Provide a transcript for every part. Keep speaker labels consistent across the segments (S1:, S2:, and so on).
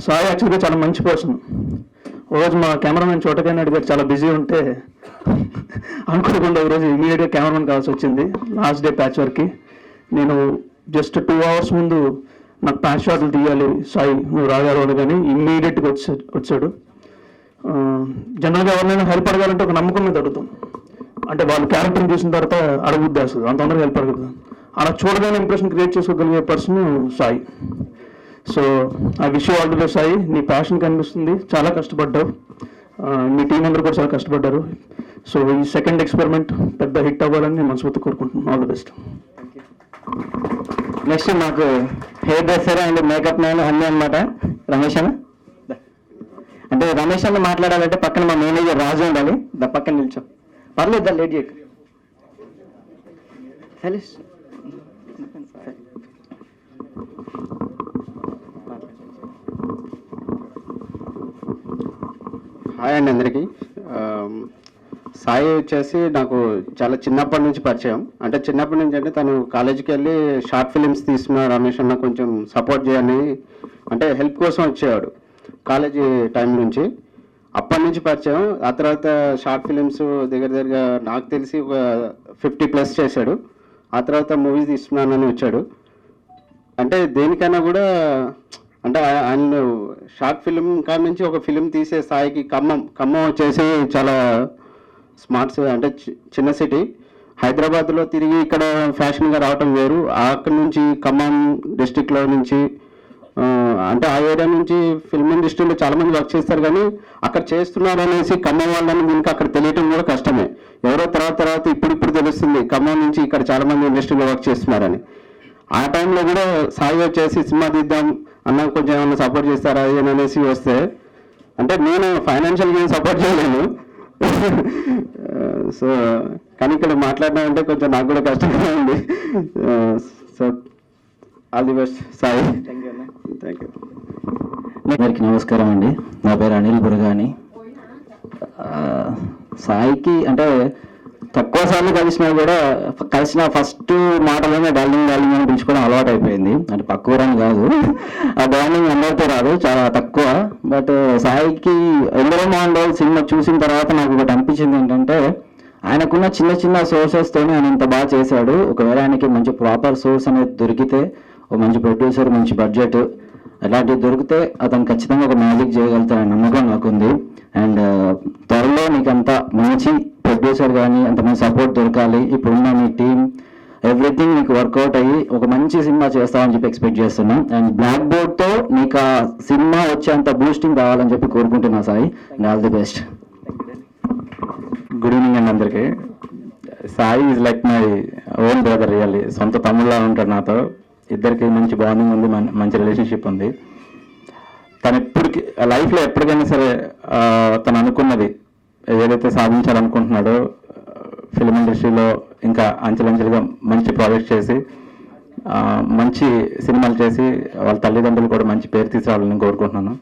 S1: సాయి యాక్చువల్గా చాలా మంచి పర్సన్. రోజు మా కెమెరామెన్ చోటకైనా అడిగారు, చాలా బిజీ ఉంటే అనుకోకుండా ఈరోజు ఇమీడియట్గా కెమెరామెన్ కావాల్సి వచ్చింది. లాస్ట్ డే ప్యాచ్ వర్క్కి నేను జస్ట్ 2 hours ముందు నాకు ప్యాచ్ షాట్లు తీయాలి సాయి, నువ్వు రాగలవు కానీ ఇమ్మీడియట్గా వచ్చాడు. జనరల్గా ఎవరినైనా హెల్ప్ అడగాలంటే ఒక నమ్మకం మీద అడుగుతాం, అంటే వాళ్ళు క్యారెక్టర్ని చూసిన తర్వాత అడుగుద్దేస్తుంది, అంత తొందరగా హెల్ప్ అడుగుతాం. అలా చూడగానే ఇంప్రెషన్ క్రియేట్ చేసుకోగలిగే person Sai. So I wish you all the best Sai. నీ ప్యాషన్ కనిపిస్తుంది, చాలా కష్టపడ్డావు, మీ టీం అందరూ కూడా చాలా కష్టపడ్డారు. సో ఈ సెకండ్ ఎక్స్పెరిమెంట్ పెద్ద హిట్ అవ్వాలని నేను మనస్ఫూర్తి కోరుకుంటున్నాను. All the best.
S2: నెక్స్ట్ మాకు hair dresser and makeup man అన్నీ అనమాట రమేష్ అన్న. అంటే రమేష్ అన్న మాట్లాడాలంటే పక్కన మా మేనేజర్ రాజు ఉండాలి, పక్కన నిల్చో. పర్లేదు, లేట్ చేయకు.
S3: హాయ్ అండి అందరికీ. సాయి వచ్చేసి నాకు చాలా చిన్నప్పటి నుంచి పరిచయం. అంటే చిన్నప్పటి నుంచి అంటే తను కాలేజీకి వెళ్ళి షార్ట్ ఫిలిమ్స్ తీస్తున్న రమేష్ అన్న కొంచెం సపోర్ట్ చేయని, అంటే హెల్ప్ కోసం వచ్చేవాడు కాలేజీ టైం నుంచి. అప్పటి నుంచి పరిచయం. ఆ తర్వాత షార్ట్ ఫిలిమ్స్ దగ్గరగా నాకు తెలిసి ఒక 50+ చేశాడు. ఆ తర్వాత మూవీస్ తీస్తున్నానని వచ్చాడు. అంటే దేనికైనా కూడా అంటే ఆయన షార్ట్ ఫిలిం కాడి నుంచి ఒక ఫిలిం తీసే స్థాయికి ఖమ్మం వచ్చేసి చాలా స్మార్ట్స్, అంటే చిన్న సిటీ. హైదరాబాద్లో తిరిగి ఇక్కడ ఫ్యాషన్గా రావటం వేరు. అక్కడి నుంచి ఖమ్మం డిస్టిక్లో నుంచి అంటే ఆ ఏరియా నుంచి ఫిల్మ్ ఇండస్ట్రీలో చాలామంది వర్క్ చేస్తారు, కానీ అక్కడ చేస్తున్నారు అనేసి ఖమ్మం వాళ్ళని దీనికి అక్కడ తెలియటం కూడా కష్టమే. ఎవరో తర్వాత ఇప్పుడు తెలుస్తుంది ఖమ్మం నుంచి ఇక్కడ చాలామంది ఇండస్ట్రీలో వర్క్ చేస్తున్నారని. ఆ టైంలో కూడా సాయి వచ్చేసి సినిమా తీద్దాం అన్న, కొంచెం ఏమన్నా సపోర్ట్ చేస్తారా అని అనేసి వస్తే, అంటే నేను ఫైనాన్షియల్గా ఏం సపోర్ట్ చేయలేను. సో కానీ ఇక్కడ మాట్లాడడం అంటే కొంచెం నాకు కూడా కష్టంగా ఉంది. So all the best Sai. Thank you.
S2: అందరికీ నమస్కారం అండి. నా పేరు అనిల్ బురగాని. సాయికి తక్కువ సార్లు కలిసిన ఫస్ట్ మాటలోనే డార్లింగ్ అని పిలుచుకోవడం అలవాటు అయిపోయింది. అంటే పక్క ఊరని కాదు, ఆ బాండింగ్ అందరితో రాదు, చాలా తక్కువ. బట్ సాయికి ఎందరో మోహన్ సినిమా చూసిన తర్వాత నాకు ఒకటి అనిపించింది ఏంటంటే, ఆయనకున్న చిన్న సోర్సెస్తోనే ఆయన ఇంత బాగా చేశాడు. ఒకవేళ ఆయనకి మంచి ప్రాపర్ సోర్స్ అనేది దొరికితే, ఒక మంచి ప్రొడ్యూసర్, మంచి బడ్జెట్ అలాంటివి దొరికితే అతను ఖచ్చితంగా ఒక మ్యాజిక్ చేయగలుగుతాడని నమ్మకం నాకుంది. అండ్ త్వరలో నీకు అంత మంచి ప్రొడ్యూసర్ కానీ అంత మంచి సపోర్ట్ దొరకాలి. ఇప్పుడున్న మీ టీం ఎవ్రీథింగ్ నీకు వర్కౌట్ అయ్యి ఒక మంచి సినిమా చేస్తామని చెప్పి ఎక్స్పెక్ట్ చేస్తున్నాం. అండ్ బ్లాక్ బోర్డ్తో నీకు ఆ సినిమా వచ్చేంత బూస్టింగ్ కావాలని చెప్పి కోరుకుంటున్నా Sai. And all the best.
S4: Good evening అండి అందరికీ. Sai is like my own brother, really సొంత తమ్ముళ్ళ ఉంటాడు నాతో. ఇద్దరికి మంచి బాండింగ్ ఉంది, మంచి రిలేషన్షిప్ ఉంది. తను లైఫ్లో ఎప్పటికైనా సరే తను అనుకున్నది ఏదైతే సాధించాలనుకుంటున్నాడో ఫిల్మ్ ఇండస్ట్రీలో ఇంకా అంచెలంచెలుగా మంచి ప్రాజెక్ట్ చేసి మంచి సినిమాలు చేసి వాళ్ళ తల్లిదండ్రులు కూడా మంచి పేరు తీసుకురావాలని కోరుకుంటున్నాను.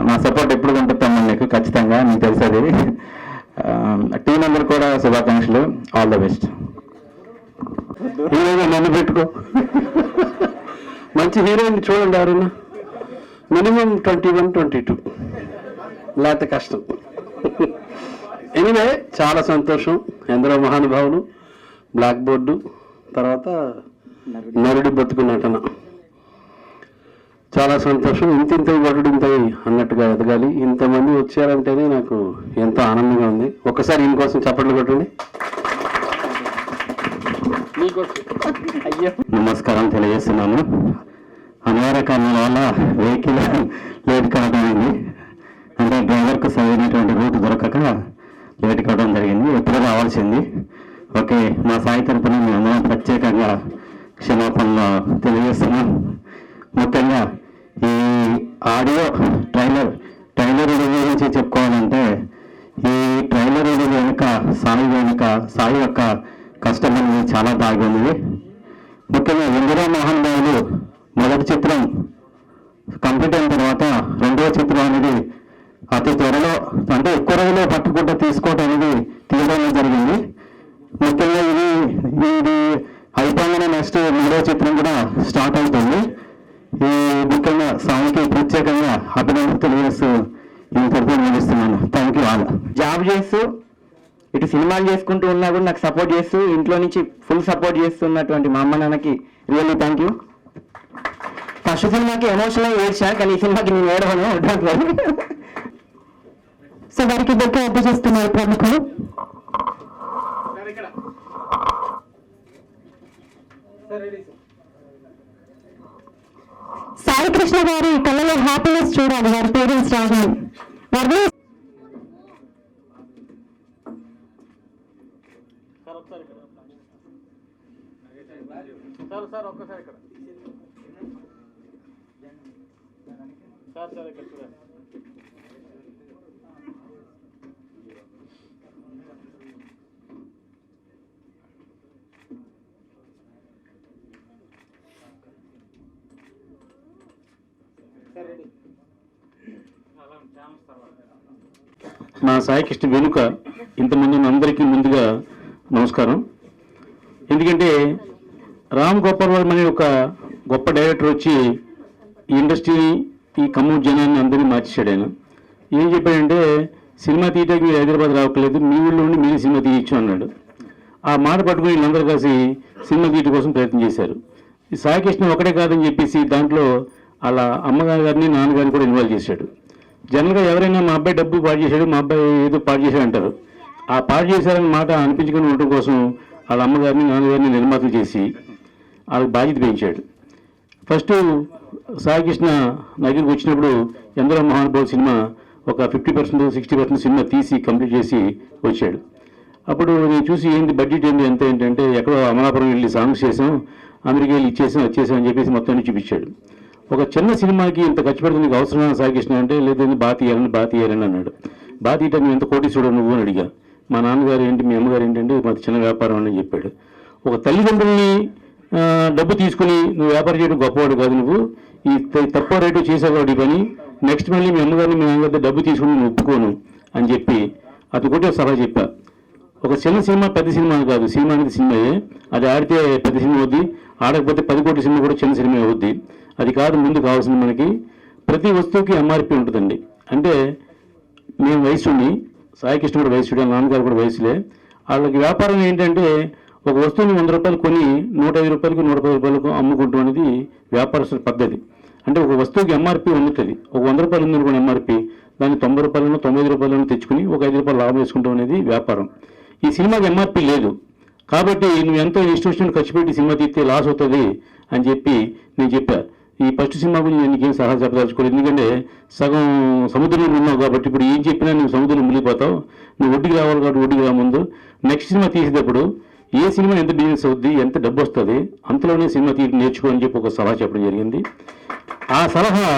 S4: నా సపోర్ట్ ఎప్పుడు ఉంటుంది నీకు, ఖచ్చితంగా నీకు తెలుసది. టీం అందరూ కూడా శుభాకాంక్షలు. All the best.
S3: హీరోగా నన్ను పెట్టుకో. మంచి హీరోయిన్ చూడండి ఎవరైనా, మినిమం 21-22, లేకపోతే కష్టం. ఎనీవే చాలా సంతోషం. ఎందరో మహానుభావులు, బ్లాక్ బోర్డు, తర్వాత నరుడి బతుకు నటన. చాలా సంతోషం. ఇంతింత బతుడు ఇంత అన్నట్టుగా ఎదగాలి. ఇంతమంది వచ్చారంటేనే నాకు ఎంతో ఆనందంగా ఉంది. ఒక్కసారి ఇంకోసం చప్పట్లు కొట్టండి.
S4: నమస్కారం తెలియజేస్తున్నాను. అనివార్య కారణాల వల్ల వెహికల్ లేట్ కావడం అయింది. అంటే డ్రైవర్కు సరైనటువంటి రూట్ దొరకక లేట్ కావడం జరిగింది. ఎప్పుడో రావాల్సింది. ఓకే, మా సాయి తరపున మేము ప్రత్యేకంగా క్షమాపణలు తెలియజేస్తున్నాం. ముఖ్యంగా ఈ ఆడియో ట్రైలర్ రిలీజ్ గురించి చెప్పుకోవాలంటే, ఈ ట్రైలర్ రిలీజ్ వెనుక సాయి యొక్క కష్టం అనేది చాలా దాగి ఉంది. ముఖ్యంగా ఎందరో మహానుభావులు మొదటి చిత్రం కంప్లీట్ అయిన తర్వాత రెండవ చిత్రం అనేది అతి త్వరలో, అంటే ఎక్కువ రోజులో పట్టుకుంటూ తీసుకోవడం అనేది తీయడం జరిగింది. ముఖ్యంగా ఇది అయిపోగానే నెక్స్ట్ మూడో చిత్రం కూడా స్టార్ట్ అవుతుంది. ఈ ముఖ్యంగా స్వామికి ప్రత్యేకంగా అభినందనలు తెలియజేస్తూ ఈ తరఫున నిలుస్తున్నాను. Thank you all.
S2: జాబ్ చేస్తూ ఇటు సినిమాలు చేసుకుంటూ ఉన్నా కూడా నాకు సపోర్ట్ చేస్తూ ఇంట్లో నుంచి ఫుల్ సపోర్ట్ చేస్తున్నటువంటి మా అమ్మ నాన్నకి రియల్లీ థ్యాంక్ యూ. ఫస్ట్ సినిమాకి ఎమోషనల్ ఏడ్చా, కానీ ఈ సినిమాకి నేను ఏడవను.
S5: సో వారికి బొకే అందజేస్తున్నారు ప్రముఖులు. సాయి కృష్ణ గారి కళ్ళలో హ్యాపీనెస్ చూడాలి వారి పేరెంట్స్ రాగానే. వారిని
S6: మా సాయి కృష్ణ వెనుక ఇంతమంది ఉన్న అందరికీ ముందుగా నమస్కారం. ఎందుకంటే రామ్ గోపాల్ వర్మ అనే ఒక గొప్ప డైరెక్టర్ వచ్చి ఈ ఇండస్ట్రీని, ఈ ఖమ్మం జనాన్ని అందరినీ మార్చేశాడు. ఆయన ఏం చెప్పాడంటే, సినిమా తీయడానికి మీరు హైదరాబాద్ రావట్లేదు, మీ ఊళ్ళో ఉండి మీరు సినిమా తీయచ్చు అన్నాడు. ఆ మాట పట్టుకుని వీళ్ళందరూ కలిసి సినిమా తీయడం కోసం ప్రయత్నం చేశారు. ఈ సాయి కృష్ణ ఒకటే కాదని చెప్పేసి దాంట్లో అలా అమ్మగారిని నాన్నగారిని కూడా ఇన్వాల్వ్ చేశాడు. జనరల్గా ఎవరైనా మా అబ్బాయి డబ్బు పాడు చేశాడు, మా అబ్బాయి ఏదో పాడు చేశాడు అంటారు. ఆ పాడు చేశారన్న మాట అనిపించుకుని ఉండటం కోసం వాళ్ళ అమ్మగారిని నాన్నగారిని నిర్మాతలు చేసి వాళ్ళకి బాధ్యత పెంచాడు. ఫస్ట్ సాయి కృష్ణ దగ్గరికి వచ్చినప్పుడు ఎందరో మహానుభావుల సినిమా ఒక 50% 60% సినిమా తీసి కంప్లీట్ చేసి వచ్చాడు. అప్పుడు నేను చూసి ఏంటి బడ్జెట్ ఏంటి ఎంత ఏంటంటే, ఎక్కడో అమలాపురం వెళ్ళి సాంగ్స్ చేసాం, అమెరికా వెళ్ళి ఇచ్చేసాం వచ్చేసాం అని చెప్పేసి మొత్తాన్ని చూపించాడు. ఒక చిన్న సినిమాకి ఇంత ఖర్చు పెడితే నీకు అవసరమైన సాయి కృష్ణ అంటే, లేదండి బాగా తీయాలని అన్నాడు. బాగా తీయటం నువ్వు ఎంత కోటీశ్వరుడు నువ్వు అని అడిగా. మా నాన్నగారు ఏంటి, మీ అమ్మగారు ఏంటంటే మాది చిన్న వ్యాపారం అని చెప్పాడు. ఒక తల్లిదండ్రుల్ని డబ్బు తీసుకుని నువ్వు వ్యాపారం చేయడం గొప్పవాడు కాదు, నువ్వు ఈ తక్కువ రేటు చేసేవాడు ఈ పని, నెక్స్ట్ మళ్ళీ మీ అమ్మగారిని మీ నాన్నగారి డబ్బు తీసుకుని నువ్వు ఒప్పుకోను అని చెప్పి అతను కూడా సలహా చెప్పా. ఒక చిన్న సినిమా పెద్ద సినిమా కాదు, సినిమా అనేది సినిమాయే. అది ఆడితే పెద్ద సినిమా అవుద్ది, ఆడకపోతే 10 కోట్ల సినిమా కూడా చిన్న సినిమా అవుద్ది. అది కాదు ముందు కావాల్సింది మనకి. ప్రతి వస్తువుకి ఎంఆర్పి ఉంటుందండి. అంటే నేను వయసుని, సాయి కృష్ణ కూడా వయసుడే, నాన్నగారు కూడా వయసులే. వాళ్ళకి వ్యాపారం ఏంటంటే ఒక వస్తువుని 100 రూపాయలు కొని 105 రూపాయలకు 110 రూపాయలకు అమ్ముకుంటాం అనేది వ్యాపారస్తుల పద్ధతి. అంటే ఒక వస్తువుకి ఎంఆర్పి ఉంటుంది. ఒక 100 రూపాయలు ఉందనుకోండి ఎంఆర్పి, దాన్ని 90 రూపాయలను 95 రూపాయలను తెచ్చుకుని ఒక 5 రూపాయలు లాభం వేసుకుంటాం అనేది వ్యాపారం. ఈ సినిమాకి ఎంఆర్పి లేదు కాబట్టి నువ్వు ఎంతో ఇన్స్టిట్యూషన్ ఖర్చు పెట్టి సినిమా తీస్తే లాస్ అవుతుంది అని చెప్పి నేను చెప్పా. ఈ ఫస్ట్ సినిమా గురించి నేను నీకేం సలహా చెప్పదలుచుకోలేదు, ఎందుకంటే సగం సముద్రంలో ఉన్నావు కాబట్టి ఇప్పుడు ఏం చెప్పినా నువ్వు సముద్రంలో మునిగిపోతావు. నువ్వు ఒడ్డుకి రావాలి కాబట్టి ఒడ్డుకి రా ముందు. నెక్స్ట్ సినిమా తీసేటప్పుడు ఏ సినిమా ఎంత బిజినెస్ అవుద్ది, ఎంత డబ్బు వస్తుంది, అంతలోనే సినిమా తీసి నేర్చుకో అని చెప్పి ఒక సలహా చెప్పడం జరిగింది. ఆ సలహా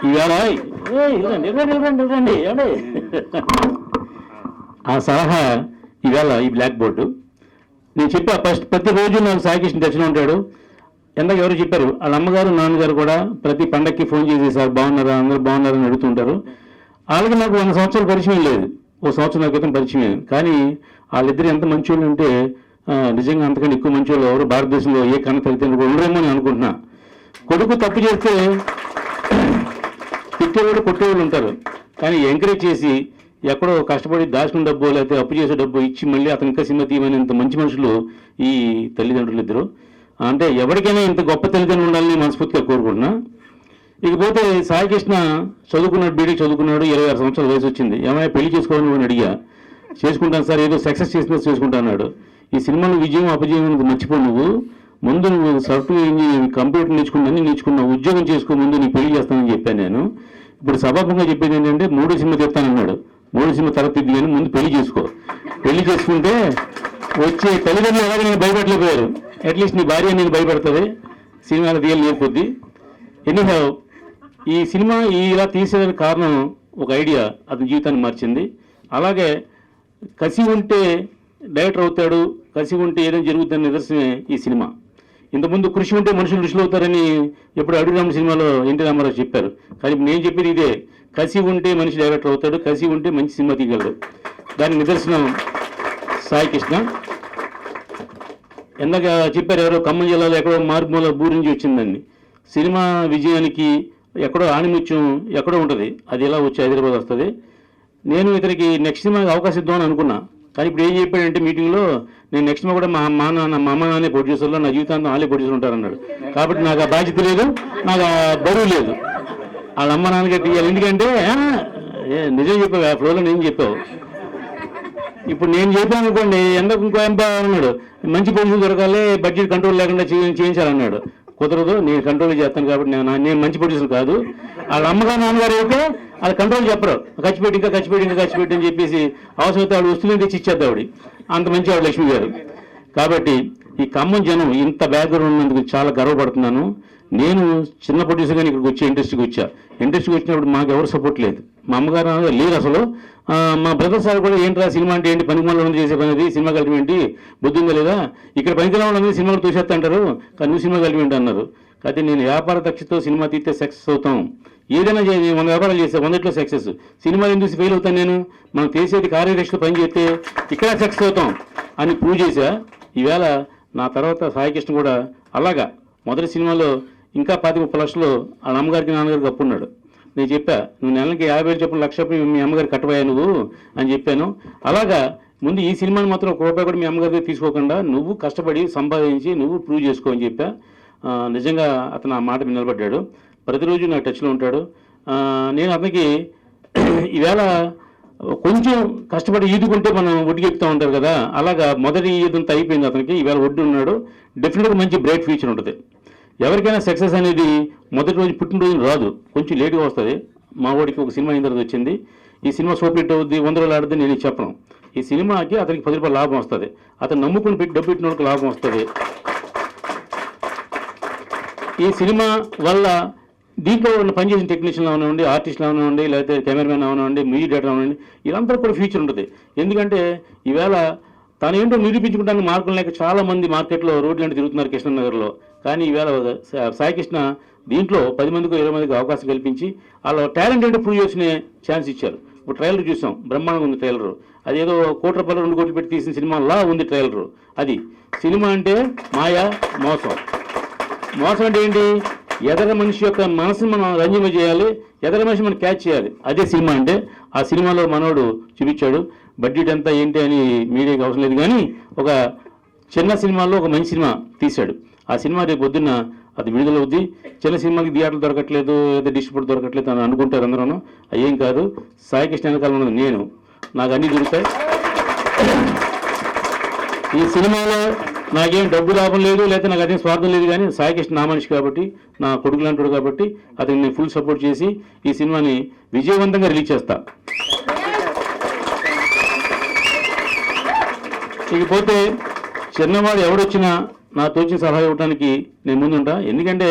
S6: ఇవాళ ఆ సలహా ఇవాళ ఈ బ్లాక్ బోర్డు నేను చెప్పా. ఫస్ట్ ప్రతిరోజు నాకు సాయి కృష్ణ దర్శనం ఉంటాడు. ఎందాక ఎవరు చెప్పారు, వాళ్ళ అమ్మగారు నాన్నగారు కూడా ప్రతి పండక్కి ఫోన్ చేసి సార్ బాగున్నారా, అందరూ బాగున్నారని అడుగుతుంటారు. వాళ్ళకి నాకు 100 సంవత్సరాలు పరిచయం లేదు, 1 సంవత్సరం క్రితం పరిచయం. కానీ వాళ్ళిద్దరు ఎంత మంచోళ్ళు అంటే నిజంగా అంతకంటే ఎక్కువ మంచోళ్ళు ఎవరు భారతదేశంలో ఏ కన్న తల్లిదండ్రులు ఉండరేమో అని అనుకుంటున్నా. కొడుకు తప్పు చేస్తే తిట్టేవాళ్ళు కొట్టేవాళ్ళు ఉంటారు, కానీ ఎంకరేజ్ చేసి ఎక్కడో కష్టపడి దాచుకున్న డబ్బు లేకపోతే అప్పు చేసే డబ్బు ఇచ్చి మళ్ళీ అతను ఇంకా సినిమా తీయమని ఇంత మంచి మనుషులు ఈ తల్లిదండ్రులు ఇద్దరు. అంటే ఎవరికైనా ఇంత గొప్ప తల్లిదండ్రులు ఉండాలని మనస్ఫూర్తిగా కోరుకుంటున్నా. ఇకపోతే సాయి కృష్ణ చదువుకున్నాడు, బీడీ చదువుకున్నాడు, 26 సంవత్సరాల వయసు వచ్చింది. ఏమైనా పెళ్లి చేసుకోవాలని అని అడిగా. చేసుకుంటాను సార్, ఏదో సక్సెస్ చేసినా చేసుకుంటా అన్నాడు. ఈ సినిమాలో విజయం అపజయం మర్చిపో, నువ్వు ముందు నువ్వు సాఫ్ట్వేర్ ఇంజనీరింగ్ కంప్యూటర్ నేర్చుకున్నావు, ఉద్యోగం చేసుకో, ముందు నీ పెళ్లి చేస్తానని చెప్పాను నేను. ఇప్పుడు సభాముఖంగా చెప్పేది ఏంటంటే 3వ సినిమా చెప్తానన్నాడు. 3వ సినిమా తర్వాత ఇది కానీ ముందు పెళ్లి చేసుకో. పెళ్లి చేసుకుంటే వచ్చే తల్లిదండ్రులు ఎలాగ నేను భయపెట్టలేకపోయారు, అట్లీస్ట్ నీ భార్య నేను భయపెడుతుంది, సినిమాలో తీయాలి లేకపోద్ది. ఎనీహౌ ఈ సినిమా ఇలా తీసేదానికి కారణం ఒక ఐడియా అతని జీవితాన్ని మార్చింది. అలాగే కసి ఉంటే డైరెక్టర్ అవుతాడు, కసి ఉంటే ఏదైనా జరుగుతుందని నిదర్శనమే ఈ సినిమా. ఇంతకుముందు కృషి ఉంటే మనుషులు ఋషులు అవుతారని ఎప్పుడు అడుగురామ సినిమాలో ఎన్టీ రామారావు చెప్పారు. కానీ నేను చెప్పేది ఇదే, కసి ఉంటే మనిషి డైరెక్టర్ అవుతాడు, కసి ఉంటే మంచి సినిమా తీయగలడు. దానికి నిదర్శనం సాయి కృష్ణ. ఎందాక చెప్పారు ఎవరో ఖమ్మం జిల్లాలో ఎక్కడో మార్మూల బూరి నుంచి వచ్చిందండి. సినిమా విజయానికి ఎక్కడో ఆణిముత్యం ఎక్కడో ఉంటుంది, అది ఎలా వచ్చి హైదరాబాద్ వస్తుంది. నేను ఇతనికి నెక్స్ట్ సినిమాకి అవకాశం ఇద్దామని అనుకున్నా, కానీ ఇప్పుడు ఏం చెప్పాడంటే మీటింగ్లో, నేను నెక్స్ట్ సినిమా కూడా మా అమ్మ నాన్నే ప్రొడ్యూసర్లో, నా జీవితాంతం వాళ్ళే ప్రొడ్యూసర్ ఉంటారన్నాడు. కాబట్టి నాకు ఆ బాధ్యత లేదు, నాకు ఆ బరువు లేదు. వాళ్ళ అమ్మ నాన్నగారు తీయాలి. ఎందుకంటే నిజం చెప్పావు, ఆ ఫ్లోలో నేను చెప్పావు. ఇప్పుడు నేను చెప్పాను అనుకోండి, ఎందుకు ఇంకో ఎంపా అన్నాడు, మంచి ప్రొడ్యూసర్ దొరకాలి, బడ్జెట్ కంట్రోల్ లేకుండా చేయించాలన్నాడు. కుదరదు, నేను కంట్రోల్ చేస్తాను కాబట్టి నేను మంచి ప్రొడ్యూసర్ కాదు. వాళ్ళ అమ్మగారు నాన్నగారు అయితే అది కంట్రోల్ చెప్పరు, ఖర్చు పెట్టి అని చెప్పేసి అవసరమైతే ఆవిడ వస్తువులు తెచ్చి ఇచ్చేద్దాం ఆవిడ. అంత మంచి ఆవిడ లక్ష్మి గారు. కాబట్టి ఈ ఖమ్మం జనం ఇంత బ్యాక్గ్రౌండ్ ఉన్నందుకు చాలా గర్వపడుతున్నాను. నేను చిన్న ప్రొడ్యూసర్గా ఇక్కడికి వచ్చి ఇండస్ట్రీకి వచ్చినప్పుడు మాకు ఎవరు సపోర్ట్ లేదు. మా అమ్మగారు లేదు అసలు. మా బ్రదర్ సార్ కూడా ఏంట్రా సినిమా అంటే ఏంటి, పనికి మళ్ళీ చేసే పని, అది సినిమా కలిపి ఏంటి, బుద్ధి ఉందా లేదా, ఇక్కడ పనికిలా ఉన్నది సినిమాలు తోసేస్తా అంటారు, కానీ నువ్వు సినిమా కలిపి ఏంటి అన్నారు. అయితే నేను వ్యాపార దక్షతో సినిమా తీస్తే సక్సెస్ అవుతాం. ఏదైనా 100 వ్యాపారాలు చేస్తే 100లో సక్సెస్. సినిమా ఎందుకు ఫెయిల్ అవుతాను నేను, మనం చేసేది కార్యదక్షతో పని చేస్తే ఇక్కడ సక్సెస్ అవుతాం అని ప్రూవ్ చేశా. ఈవేళ నా తర్వాత సాయికృష్ణ కూడా అలాగా మొదటి సినిమాలో ఇంకా 25-30 లక్షలు వాళ్ళ అమ్మగారికి నాన్నగారికి అప్పున్నాడు. నేను చెప్పా, నువ్వు నెలకి 50,000 చొప్పున 1,00,000 మీ అమ్మగారికి కట్టబోయా నువ్వు అని చెప్పాను. అలాగా ముందు ఈ సినిమాని మాత్రం ₹1 కూడా మీ అమ్మగారికి తీసుకోకుండా నువ్వు కష్టపడి సంపాదించి నువ్వు ప్రూవ్ చేసుకో అని చెప్పా. నిజంగా అతను ఆ మాట మీద నిలబడ్డాడు. ప్రతిరోజు నాకు టచ్లో ఉంటాడు. నేను అతనికి ఈవేళ కొంచెం కష్టపడి ఈదుకుంటే మనం ఒడ్డుకి ఎక్కుతూ ఉంటారు కదా, అలాగా మొదటి ఈదంతా అయిపోయింది అతనికి. ఈవేళ ఒడ్డు ఉన్నాడు. డెఫినెట్గా మంచి బ్రైట్ ఫ్యూచర్ ఉంటుంది. ఎవరికైనా సక్సెస్ అనేది మొదటి రోజు పుట్టినరోజు రాదు, కొంచెం లేట్గా వస్తుంది. మా వాడికి ఒక సినిమా అయిన తర్వాత వచ్చింది. ఈ సినిమా సూపర్ హిట్ అవుద్ది, 100 రోజులు ఆడుద్ది నేను చెప్పను. ఈ సినిమాకి అతనికి ₹10 లాభం వస్తుంది. అతను నమ్ముకుని పెట్టి డబ్బు పెట్టిన వాళ్ళకి లాభం వస్తుంది. ఈ సినిమా వల్ల దీంట్లో పనిచేసిన టెక్నీషియన్లు అవనివ్వండి, ఆర్టిస్టులు అవనివ్వండి, లేకపోతే కెమెరామెన్ అవనివ్వండి, మ్యూజిక్ డైరెక్టర్ అవనివ్వండి, వీళ్ళందరూ కూడా ఫ్యూచర్ ఉంటుంది. ఎందుకంటే ఈవేళ తను ఏంటో నిరూపించుకుంటానికి మార్కులు లేక చాలా మంది మార్కెట్లో రోడ్లు తిరుగుతున్నారు కృష్ణనగర్లో. కానీ ఈవేళ సాయికృష్ణ దీంట్లో 10 మందికి 20 మందికి అవకాశం కల్పించి వాళ్ళ టాలెంట్ ఏంటో ప్రూవ్ చేసిన ఛాన్స్ ఇచ్చారు. ఇప్పుడు ట్రైలర్ చూసాం, బ్రహ్మాండంగా ఉంది ట్రైలర్. అదేదో ₹1 2 కోట్లు పెట్టి తీసిన సినిమాలా ఉంది ట్రైలర్. అది సినిమా అంటే మాయా, మోసం. మోసం అంటే ఏంటి, ఎదర మనిషి యొక్క మనసుని మనం రంజింప చేయాలి, ఎదర మనిషి మనం క్యాచ్ చేయాలి, అదే సినిమా అంటే. ఆ సినిమాలో మనోడు చూపించాడు. బడ్జెట్ ఎంత ఏంటి అని మీడియాకి అవసరం లేదు, కానీ ఒక చిన్న సినిమాలో ఒక మంచి సినిమా తీశాడు. ఆ సినిమా రేపు పొద్దున్న అది విడుదలవుద్ది. చిన్న సినిమాకి థియేటర్లు దొరకట్లేదు, ఏదో డిస్ట్రిబ్యూటర్ దొరకట్లేదు అని అనుకుంటారు అందరూ. అయ్యేం కాదు, సాయికృష్ణ వెనకాల ఉన్నది నేను, నాకు అన్నీ దొరుకుతాయి. ఈ సినిమాలో నాకేం డబ్బు లాభం లేదు, లేకపోతే నాకు అదేం స్వార్థం లేదు, కానీ సాయికృష్ణ నా మనిషి కాబట్టి, నా కొడుకు లాంటివాడు కాబట్టి అతన్ని నేను ఫుల్ సపోర్ట్ చేసి ఈ సినిమాని విజయవంతంగా రిలీజ్ చేస్తా. ఇకపోతే చిన్నవాడు ఎవడొచ్చినా నా తోచిన సలహా ఇవ్వడానికి నేను ముందుంటా. ఎందుకంటే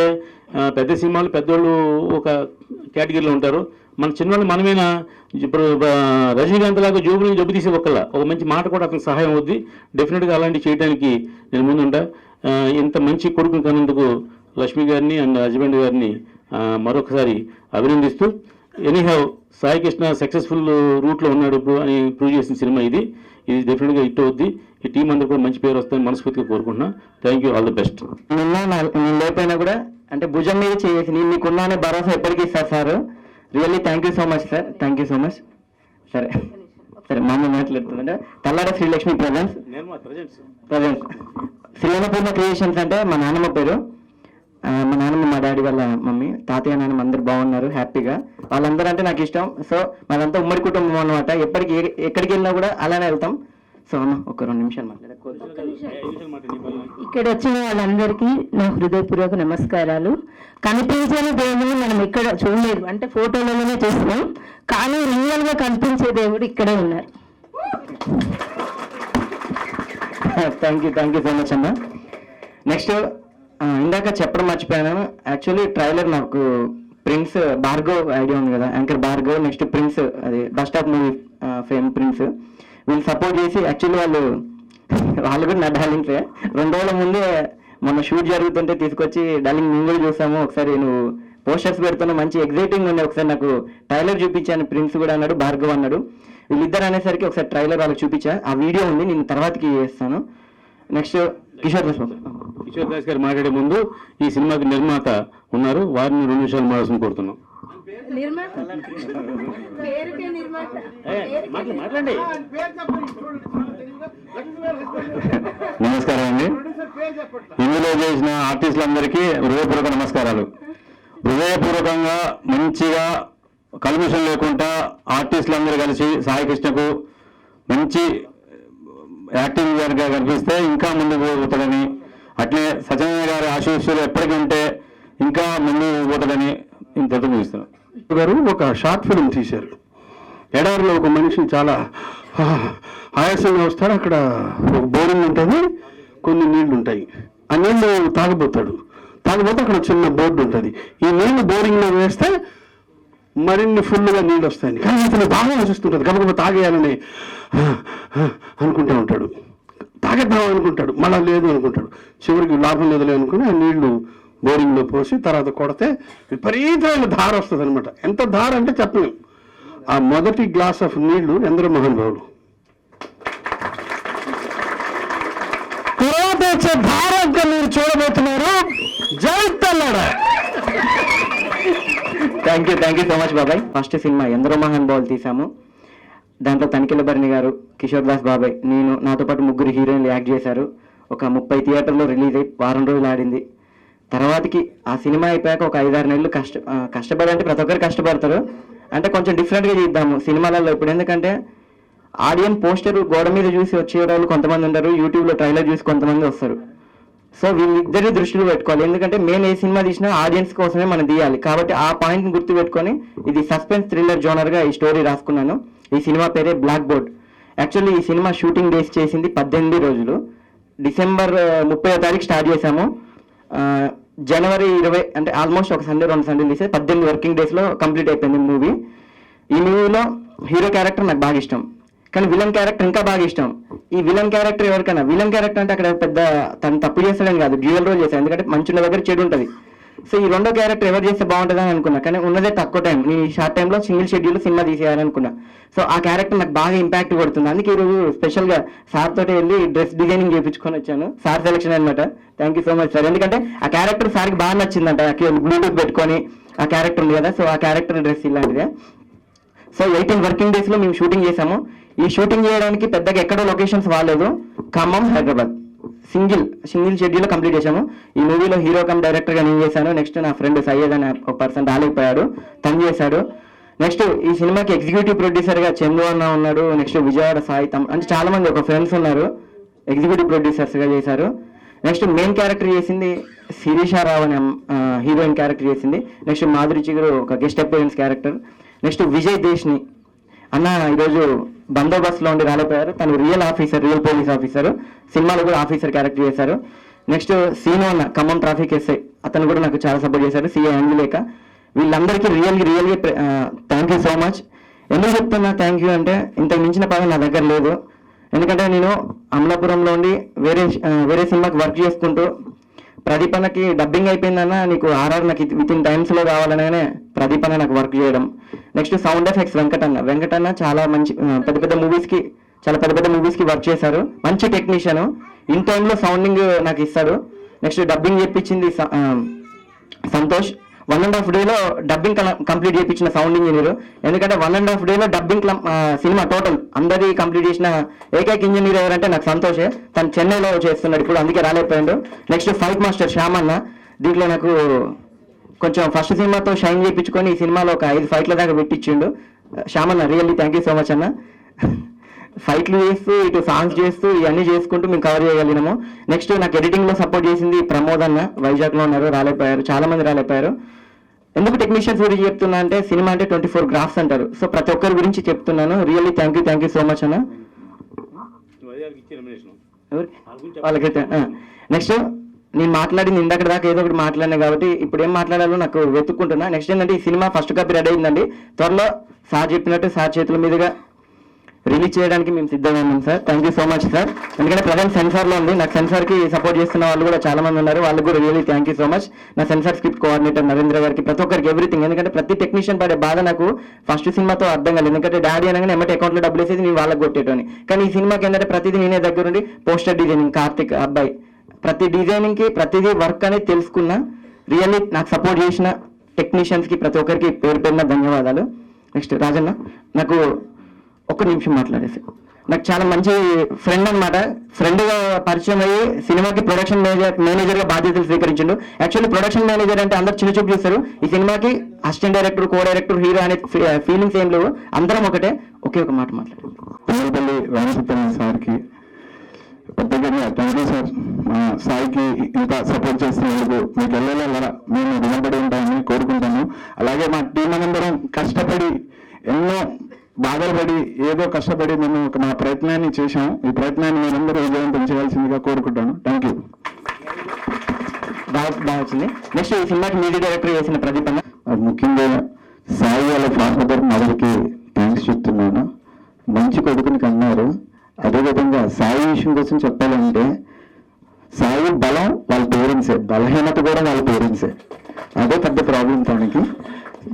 S6: పెద్ద సినిమాలు పెద్దోళ్ళు ఒక కేటగిరీలో ఉంటారు, మన చిన్నవాళ్ళు మనమేనా. ఇప్పుడు రజనీకాంత్ లాగా జోబు నుంచి జబ్బు తీసే ఒక మంచి మాట కూడా అతనికి సహాయం అవుద్ది. డెఫినెట్గా అలాంటివి చేయడానికి నేను ముందుంటా. ఇంత మంచి కొడుకుని కన్నందుకు లక్ష్మి గారిని అండ్ హస్బెండ్ గారిని మరొకసారి అభినందిస్తూ, ఎనీహౌ సాయికృష్ణ సక్సెస్ఫుల్ రూట్లో ఉన్నాడు అని ప్రూవ్ చేసిన సినిమా ఇది డెఫినెట్గా హిట్ అవుద్ది. ఈ టీం అందరూ కూడా మంచి పేరు వస్తుందని మనస్ఫూర్తిగా కోరుకుంటున్నా. Thank you, all the best.
S2: నేను లేకపోయినా కూడా అంటే భుజం మీద చేసి నీకున్నానే భరోసా ఎప్పటికీ ఇస్తారు sir. Really thank you so much sir, thank you so much. సరే మా అమ్మ మాట్లాడుతుందంటే తల్లాడ శ్రీలక్ష్మి ప్రజెంట్స్ శ్రీలపూర్ణ క్రియేషన్స్ అంటే మా నాన్నమ్మ పేరు. మా నాన్నమ్మ మా డాడీ వాళ్ళ మమ్మీ, తాతయ్య నాన్నమ్మ అందరు బాగున్నారు, హ్యాపీగా. వాళ్ళందరూ అంటే నాకు ఇష్టం. సో మాదంతా ఉమ్మడి కుటుంబం అనమాట. ఎక్కడికి వెళ్ళినా కూడా అలానే వెళ్తాం. సో అమ్మ ఒక 2 నిమిషాలు
S5: ఇక్కడ వచ్చిన వాళ్ళందరికీ నా హృదయపూర్వక నమస్కారాలు. కనిపించని దేవుని మనం ఇక్కడ చూడలేదు, అంటే ఫోటోలలోనే చూస్తున్నాం, కానీ రియల్ గా కనిపించే దేవుడు ఇక్కడే ఉన్నారు.
S2: థ్యాంక్ యూ సో మచ్ అన్న. నెక్స్ట్ ఇందాక చెప్పడం మర్చిపోయాను. యాక్చువల్లీ ట్రైలర్ నాకు ప్రిన్స్ భార్గవ్ ఐడియా ఉంది కదా, యాంకర్ భార్గవ్, నెక్స్ట్ ప్రిన్స్, అది bus stop movie fame prince, వీళ్ళు సపోర్ట్ చేసి యాక్చువల్లీ వాళ్ళు కూడా నా డార్లింగ్సే. 2 రోజుల ముందే మొన్న షూట్ జరుగుతుంటే తీసుకొచ్చి, డార్లింగ్ మేము కూడా చూసాము, ఒకసారి నువ్వు పోస్టర్స్ పెడుతున్నా మంచి ఎగ్జైటింగ్ ఉంది, ఒకసారి నాకు ట్రైలర్ చూపించాను. ప్రిన్స్ కూడా అన్నాడు, భార్గవ్ అన్నాడు. వీళ్ళిద్దరు అనేసరికి ఒకసారి ట్రైలర్ వాళ్ళకి చూపించా. ఆ వీడియో ఉంది, నేను తర్వాతకి చేస్తాను. నెక్స్ట్ కిషోర్ దాస్ బాబు.
S6: కిషోర్ దాస్ గారు మాట్లాడే ముందు ఈ సినిమాకి నిర్మాత ఉన్నారు, వారిని 2 నిమిషాలు మాట్లాడుకుని కోరుతున్నాం. మాట్లాడండి.
S4: నమస్కారం అండి. ఇందులో చేసిన ఆర్టిస్టులందరికీ హృదయపూర్వక నమస్కారాలు. హృదయపూర్వకంగా మంచిగా కల్మిషన్ లేకుండా ఆర్టిస్టులందరూ కలిసి సాయి కృష్ణకు మంచి యాక్టింగ్ గారిగా కనిపిస్తే ఇంకా ముందుకు పోతాడని, అట్లే సత్యనారాయణ గారి ఆశీస్సులు ఎప్పటికీ ఉంటే ఇంకా ముందు పోతాడని ఇంతతో ముగిస్తున్నాను.
S7: గారు ఒక షార్ట్ ఫిల్మ్ తీశారు. ఎడారిలో ఒక మనిషి చాలా ఆయాసంగా వస్తాడు. అక్కడ ఒక బోరింగ్ ఉంటుంది, కొన్ని నీళ్లు ఉంటాయి. ఆ నీళ్లు తాగబోతే అక్కడ చిన్న బోర్డు ఉంటుంది. ఈ నీళ్లు బోరింగ్లో వేస్తే మరిన్ని ఫుల్గా నీళ్ళు వస్తాయని. కానీ అతను బాగా ఆశిస్తుంటుంది, గబగబా తాగేయాలని అనుకుంటూ ఉంటాడు. తాగేద్దాం అనుకుంటాడు, మళ్ళీ లేదు అనుకుంటాడు. చివరికి లాభం లేదులే అనుకుని ఆ నీళ్లు బోరింగ్లో పోసి తర్వాత కొడితే విపరీతమైన ధార వస్తుంది అనమాట. ఎంత ధార అంటే చెప్పలేము. ఆ మొదటి గ్లాస్ ఆఫ్ నీళ్లు ఎందరో మహానుభావులు. తర్వాత వచ్చే ధార ఇంకా మీరు చూడబోతున్నారు. జై తెల్లడ.
S2: థ్యాంక్ యూ సో మచ్ బాబాయ్. ఫస్ట్ సినిమా ఎందరో మహానుభావులు తీసాము. దాంట్లో తనిఖీల భరణి గారు, కిషోర్ దాస్ బాబాయ్, నేను, నాతో పాటు 3 హీరోయిన్లు యాక్ట్ చేశారు. ఒక 30 థియేటర్లో రిలీజ్ అయ్యి వారం రోజులు ఆడింది. తర్వాతకి ఆ సినిమా అయిపోయాక ఒక 5-6 నెలలు కష్టపడి, అంటే ప్రతి ఒక్కరు కష్టపడతారు, అంటే కొంచెం డిఫరెంట్గా చేద్దాము సినిమాలలో. ఇప్పుడు ఎందుకంటే ఆడియన్స్ పోస్టర్ గోడ మీద చూసి వచ్చే వాళ్ళు కొంతమంది ఉంటారు, యూట్యూబ్లో ట్రైలర్ చూసి కొంతమంది వస్తారు. సో వీళ్ళిద్దరిని దృష్టిలో పెట్టుకోవాలి. ఎందుకంటే మేము ఏ సినిమా తీసినా ఆడియన్స్ కోసమే మనం తీయాలి. కాబట్టి ఆ పాయింట్ని గుర్తు పెట్టుకొని ఇది సస్పెన్స్ థ్రిల్లర్ జోనర్గా ఈ స్టోరీ రాసుకున్నాను. ఈ సినిమా పేరే బ్లాక్ బోర్డ్. యాక్చువల్లీ ఈ సినిమా షూటింగ్ డేస్ చేసింది 18 రోజులు. డిసెంబర్ 30వ తారీఖు స్టార్ట్ చేశాము. జనవరి 20, అంటే ఆల్మోస్ట్ ఒక సండే 2 సండేలు తీసే 18 వర్కింగ్ డేస్లో కంప్లీట్ అయిపోయింది మూవీ. ఈ మూవీలో హీరో క్యారెక్టర్ నాకు బాగా ఇష్టం, కానీ విలన్ క్యారెక్టర్ ఇంకా బాగా ఇష్టం. ఈ విలన్ క్యారెక్టర్ ఎవరికైనా, విలన్ క్యారెక్టర్ అంటే అక్కడ పెద్ద తను తప్పు చేస్తాడని కాదు, డ్యూయల్ రోల్ చేశాను. ఎందుకంటే మంచి దగ్గర చెడు ఉంటుంది. సో ఈ రెండో క్యారెక్టర్ ఎవరు చేస్తే బాగుంటుందని అనుకున్నా, కానీ ఉన్నదే తక్కువ టైం. నేను ఈ షార్ట్ టైంలో సింగిల్ షెడ్యూల్ సినిమా తీసేయాలనుకున్నా. సో ఆ క్యారెక్టర్ నాకు బాగా ఇంపాక్ట్ కొడుతుంది. అందుకే ఈరోజు స్పెషల్గా సార్ తోటి వెళ్ళి డ్రెస్ డిజైనింగ్ చేయించుకొని వచ్చాను. సార్ సెలెక్షన్ అనమాట. Thank you so much sir. ఎందుకంటే ఆ క్యారెక్టర్ సార్కి బాగా నచ్చిందంట. బ్లూటూత్ పెట్టుకొని ఆ క్యారెక్టర్ ఉంది కదా, సో ఆ క్యారెక్టర్ డ్రెస్ ఇలాంటిదే. సో 18 వర్కింగ్ డేస్లో మేము షూటింగ్ చేసాము. ఈ షూటింగ్ చేయడానికి పెద్దగా ఎక్కడో లొకేషన్స్ వాలేదు. Khammam, Hyderabad single schedule complete చేశాము. ఈ మూవీలో హీరో కమ్ డైరెక్టర్గా నేను చేశాను. నెక్స్ట్ నా ఫ్రెండ్ సయ్యద్ అనే ఒక పర్సన్ రాలేకపోయాడు, తను చేశాడు. నెక్స్ట్ ఈ సినిమాకి ఎగ్జిక్యూటివ్ ప్రొడ్యూసర్గా చందు అన్న ఉన్నాడు. నెక్స్ట్ విజయవాడ సాయితం, అంటే చాలా మంది ఒక ఫ్రెండ్స్ ఉన్నారు ఎగ్జిక్యూటివ్ ప్రొడ్యూసర్స్గా చేశారు. నెక్స్ట్ మెయిన్ క్యారెక్టర్ చేసింది శిరీషారావు అనే హీరోయిన్ క్యారెక్టర్ చేసింది. నెక్స్ట్ మాధురి చిగురు ఒక guest appearance character. Next Vijay దేశ్ని అన్న ఈరోజు బందోబస్తులో ఉండి రాలేపోయారు. తను రియల్ పోలీస్ ఆఫీసర్, సినిమాలో కూడా ఆఫీసర్ క్యారెక్టర్ చేశారు. నెక్స్ట్ సీను అన్న ఖమ్మం ట్రాఫిక్ ఎస్ఐ, అతను కూడా నాకు చాలా సపోర్ట్ చేశారు. సిఐ అంజలేక. వీళ్ళందరికీ రియల్గా థ్యాంక్ యూ సో మచ్. ఎందుకు చెప్తున్నా థ్యాంక్ యూ అంటే, ఇంతకు మించిన పదం నా దగ్గర లేదు. ఎందుకంటే నేను అమలాపురంలో ఉండి వేరే సినిమాకి వర్క్ చేసుకుంటూ, ప్రదీపన్నకి డబ్బింగ్ అయిపోయిందన్న నీకు ఆర్ఆర్ నాకు వితిన్ టైమ్స్లో కావాలనే ప్రదీపన్న నాకు వర్క్ చేయడం. నెక్స్ట్ సౌండ్ ఎఫెక్ట్స్ వెంకటన్న చాలా మంచి పెద్ద పెద్ద మూవీస్కి వర్క్ చేశారు. మంచి టెక్నీషియన్, ఇన్ టైంలో సౌండింగ్ నాకు ఇస్తాడు. Next dubbing చెప్పించింది Santosh. 1.5 డేలో డబ్బింగ్ కంప్లీట్ చేయించిన సౌండ్ ఇంజనీర్. ఎందుకంటే 1.5 డేలో డబ్బింగ్ సినిమా టోటల్ అందరి కంప్లీట్ చేసిన ఏకైక ఇంజనీర్ ఎవరంటే నాకు సంతోషే. తను చెన్నైలో చేస్తున్నాడు ఇప్పుడు, అందుకే రాలేకపోయాడు. Next fight master Shyamanna. దీంట్లో నాకు కొంచెం ఫస్ట్ సినిమాతో షైన్ చేయించుకొని ఈ సినిమాలో ఒక 5 ఫైట్ల దాకా పెట్టించిండు Shyamanna. Really thank you so much అన్న. ఫైట్లు చేస్తూ ఇటు సాంగ్స్ చేస్తూ ఇవన్నీ చేసుకుంటూ మేము కవర్ చేయగలిగినాము. నెక్స్ట్ నాకు ఎడిటింగ్లో సపోర్ట్ చేసింది ప్రమోద్ అన్న, వైజాగ్లో ఉన్నారు, రాలేకపోయారు, చాలా మంది రాలేకపోయారు. ఎందుకు టెక్నీషియన్స్ గురించి చెప్తున్నా అంటే, సినిమా అంటే 24 గ్రాఫ్స్ అంటారు. సో ప్రతి ఒక్కరి గురించి చెప్తున్నాను. Really thank you so much అన్న. వాళ్ళకైతే నెక్స్ట్ నేను మాట్లాడింది ఇందాక దాకా ఏదో ఒకటి మాట్లాడినా కాబట్టి ఇప్పుడు ఏం మాట్లాడాలో నాకు వెతుక్కుంటున్నా. నెక్స్ట్ ఏంటంటే ఈ సినిమా ఫస్ట్ కాపీ రెడీ అయిందండి. త్వరలో సార్ చెప్పినట్టు సార్ చేతుల మీదుగా రిలీజ్ చేయడానికి మేము సిద్ధంగా ఉన్నాం sir. Thank you so much sir. ఎందుకంటే ప్రజెంట్ సెన్సార్లో ఉంది. నాకు సెన్సార్కి సపోర్ట్ చేస్తున్న వాళ్ళు కూడా చాలా మంది ఉన్నారు. వాళ్ళకి కూడా really thank you so much. నా సెన్సార్ స్క్రిప్ట్ కోఆర్డినేటర్ నరేంద్ర గారికి, ప్రతి ఒక్కరికి ఎవ్రీథింగ్. ఎందుకంటే ప్రతి టెక్నీషియన్ పడే బాధ నాకు ఫస్ట్ సినిమాతో అర్థం కాలేదు. ఎందుకంటే డాడీ అనగానే ఎమ్మటి అకౌంట్లో డబ్బులు వేసేది నేను వాళ్ళకి కొట్టేటోని. కానీ ఈ సినిమాకి ఏంటంటే ప్రతిదీ నేనే దగ్గరుండి పోస్టర్ డిజైనింగ్ కార్తిక్ అబ్బాయి ప్రతి డిజైనింగ్కి ప్రతిదీ వర్క్ అనేది తెలుసుకున్నా. రియల్లీ నాకు సపోర్ట్ చేసిన టెక్నీషియన్స్కి ప్రతి ఒక్కరికి పేరు పేరున ధన్యవాదాలు. నెక్స్ట్ రాజన్న, నాకు ఒక్క నిమిషం మాట్లాడేసి, నాకు చాలా మంచి ఫ్రెండ్ అనమాట. ఫ్రెండ్గా పరిచయం అయ్యి సినిమాకి ప్రొడక్షన్ మేనేజర్గా బాధ్యతలు స్వీకరించిండు. యాక్చువల్లీ ప్రొడక్షన్ మేనేజర్ అంటే అందరు చిన్న చూపు చూస్తారు. ఈ సినిమాకి assistant director, co director, hero అనే ఫీలింగ్స్ ఏం లేవు. అందరం ఒకటే. ఒకే ఒక మాట మాట్లాడారు.
S4: తమిళపల్లి రామసుబ్రహ్మణ్యం సార్కి ప్రత్యేకంగా థ్యాంక్ యూ సార్. మా సాయికి ఇంత సపోర్ట్ చేస్తున్నందుకు మీకు వెళ్ళాల మేము రుణపడి ఉంటామని కోరుకుంటాను. అలాగే మా టీం అందరం కష్టపడి ఎన్నో బాధలు పడి ఏదో కష్టపడి మేము మా ప్రయత్నాన్ని చేశాం. ఈ ప్రయత్నాన్ని మీరందరూ విజయవంతం చేయాల్సిందిగా కోరుకుంటాను. Thank you.
S2: బాగా వచ్చింది. నెక్స్ట్ ఈ సినిమాకి మ్యూజిక్ డైరెక్టర్ చేసిన ప్రదీప్ అన్న.
S4: ముఖ్యంగా సాయి వాళ్ళ ఫాదర్ మదర్కి థ్యాంక్స్ చెప్తున్నాను. మంచి కొడుకుని కన్నారు. అదేవిధంగా సాయి విషయం కోసం చెప్పాలంటే సాయి బలం వాళ్ళ పేరెంట్సే, బలహీనత కూడా వాళ్ళ పేరెంట్సే. అదే పెద్ద ప్రాబ్లం తనకి.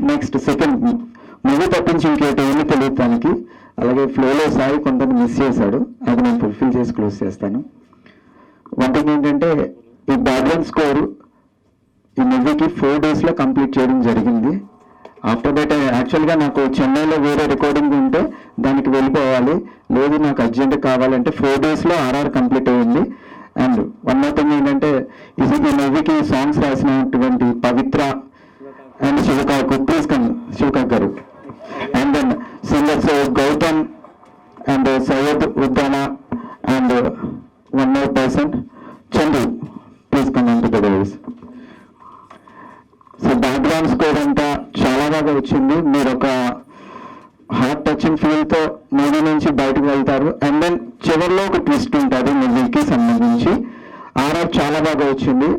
S4: నెక్స్ట్ సెకండ్ మూవీ తప్పించి ఇంకేమీ తెలియదు తనకి. అలాగే ఫ్లోలో సాయి కొంత మిస్ చేశాడు, అది నేను ఫుల్ఫిల్ చేసి క్లోజ్ చేస్తాను. వన్ థింగ్ ఏంటంటే ఈ బ్యాక్గ్రౌండ్ స్కోర్ ఈ మూవీకి 4 daysలో కంప్లీట్ చేయడం జరిగింది. ఆఫ్టర్ దట్ యాక్చువల్గా నాకు చెన్నైలో వేరే రికార్డింగ్ ఉంటే దానికి వెళ్ళిపోవాలి, లేదు నాకు అర్జెంట్ కావాలంటే 4 daysలో RR కంప్లీట్ అయ్యింది. అండ్ వన్ మోర్ థింగ్ ఏంటంటే ఈ మూవీకి సాంగ్స్ రాసినటువంటి Pavitra and Shivakaku, please come Shivakak గారు. And then singers Gautam and Syed ఉద్దానా and one more person Chandu, please come on to the dais. So background score అంతా చాలా బాగా వచ్చింది. మీరు ఒక హార్ట్ టచింగ్ ఫీల్తో మూవీ నుంచి బయటకు వెళ్తారు. అండ్ దెన్ చివరిలో ఒక ట్విస్ట్ ఉంటుంది మూవీకి సంబంధించి. RR చాలా బాగా వచ్చింది.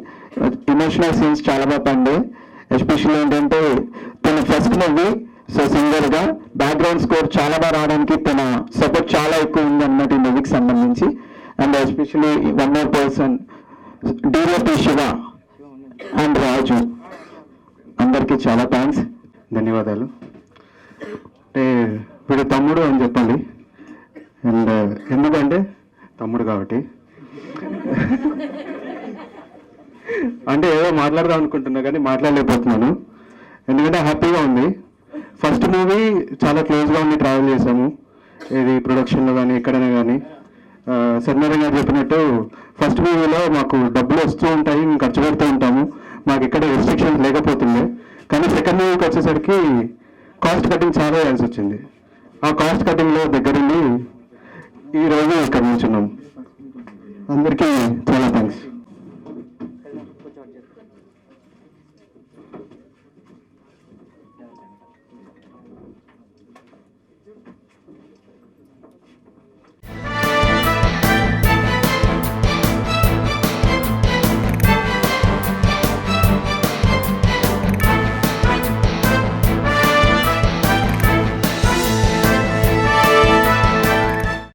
S4: ఇమోషనల్ సీన్స్ చాలా బాగా పండాయి. ఎస్పెషల్లీ ఏంటంటే తన ఫస్ట్ మూవీ, సో సింగర్గా బ్యాక్గ్రౌండ్ స్కోర్ చాలా బాగా రావడానికి తన సపోర్ట్ చాలా ఎక్కువ ఉంది అన్నమాట ఈ మూవీకి సంబంధించి. And especially one more person డీలపి శివ అండ్ రాజు, అందరికీ చాలా థ్యాంక్స్, ధన్యవాదాలు. అంటే వీడు తమ్ముడు అని చెప్పండి. అండ్ ఎందుకంటే తమ్ముడు కాబట్టి అంటే ఏదో మాట్లాడదాం అనుకుంటున్నా కానీ మాట్లాడలేకపోతున్నాను. ఎందుకంటే హ్యాపీగా ఉంది. ఫస్ట్ మూవీ చాలా క్లోజ్గా ఉండి ట్రావెల్ చేసాము, ఇది ప్రొడక్షన్లో కానీ ఎక్కడైనా కానీ. సత్యనారాయణ గారు చెప్పినట్టు ఫస్ట్ మూవీలో మాకు డబ్బులు వస్తూ ఉంటాయి, మేము ఖర్చు పెడుతూ ఉంటాము, మాకు ఇక్కడ రెస్ట్రిక్షన్స్ లేకపోతుండే. కానీ సెకండ్ మూవీకి వచ్చేసరికి కాస్ట్ కటింగ్ చాలా వేయాల్సి వచ్చింది. ఆ కాస్ట్ కటింగ్లో దగ్గరుండి ఈరోజు ఇక్కడ నుంచున్నాం. అందరికీ చాలా థ్యాంక్స్.